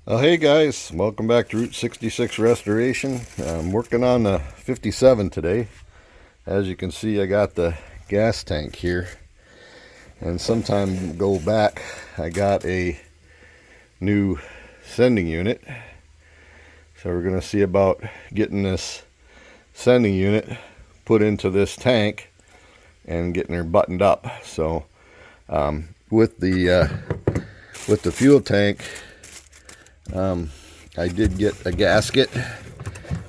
Hey guys, welcome back to Route 66 Restoration. I'm working on the 57 today. As you can see, I got the gas tank here, and sometime ago back I got a new sending unit, so we're going to see about getting this sending unit put into this tank and getting her buttoned up. So with the fuel tank, I did get a gasket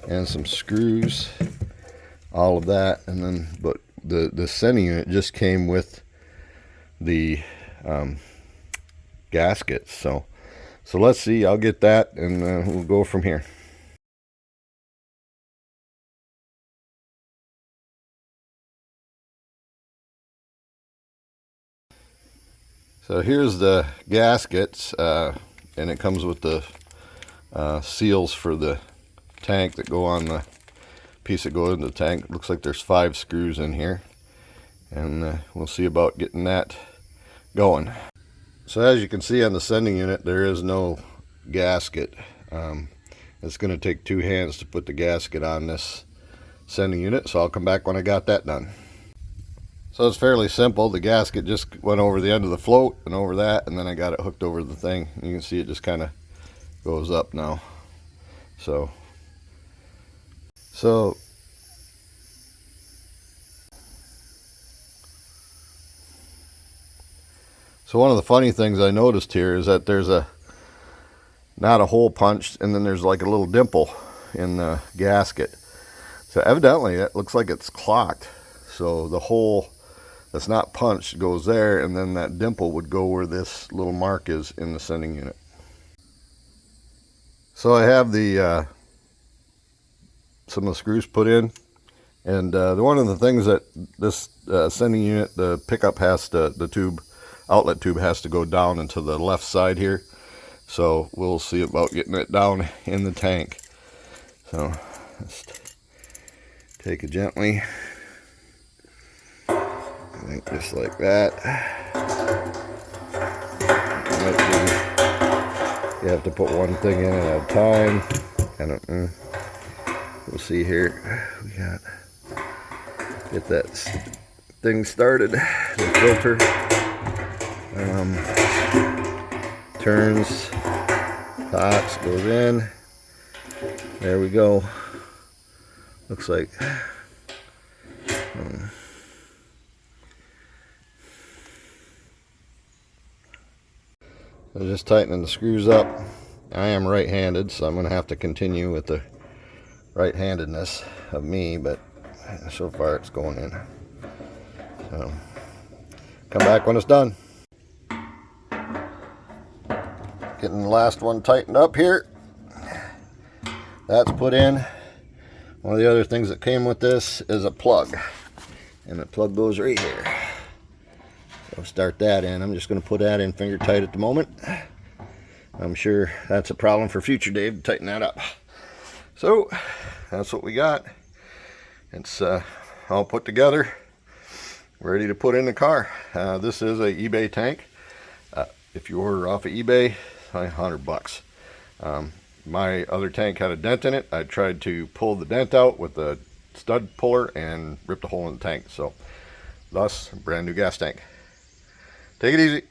and some screws, all of that, and then but the sending unit just came with the gasket. So let's see. I'll get that, and we'll go from here. So here's the gaskets, and it comes with the seals for the tank that go on the piece that goes in the tank. It looks like there's 5 screws in here, and we'll see about getting that going. So as you can see on the sending unit, there is no gasket. It's going to take 2 hands to put the gasket on this sending unit, so I'll come back when I got that done. So it's fairly simple. The gasket just went over the end of the float and over that, and then I got it hooked over the thing. You can see it just kind of goes up now. So one of the funny things I noticed here is that there's not a hole punched, and then there's like a little dimple in the gasket. So evidently that looks like it's clocked. So the hole that's not punched goes there, and then that dimple would go where this little mark is in the sending unit. So I have the some of the screws put in, and one of the things that this sending unit, the pickup has to, the tube, outlet tube has to go down into the left side here. So we'll see about getting it down in the tank. So just take it gently. I think just like that. You have to put one thing in at a time. We'll see here. We got get that thing started. The filter turns, pops, goes in. There we go. Looks like. So just tightening the screws up. I am right-handed, so I'm going to have to continue with the right-handedness of me, but so far it's going in. So come back when it's done. Getting the last one tightened up here. That's put in. One of the other things that came with this is a plug, and the plug goes right here. So start that in. I'm just going to put that in finger tight at the moment. I'm sure that's a problem for future Dave to tighten that up. So that's what we got. It's all put together, ready to put in the car. This is a eBay tank. If you order off of eBay, $100. My other tank had a dent in it. I tried to pull the dent out with a stud puller and ripped a hole in the tank. So thus, brand new gas tank. Take it easy.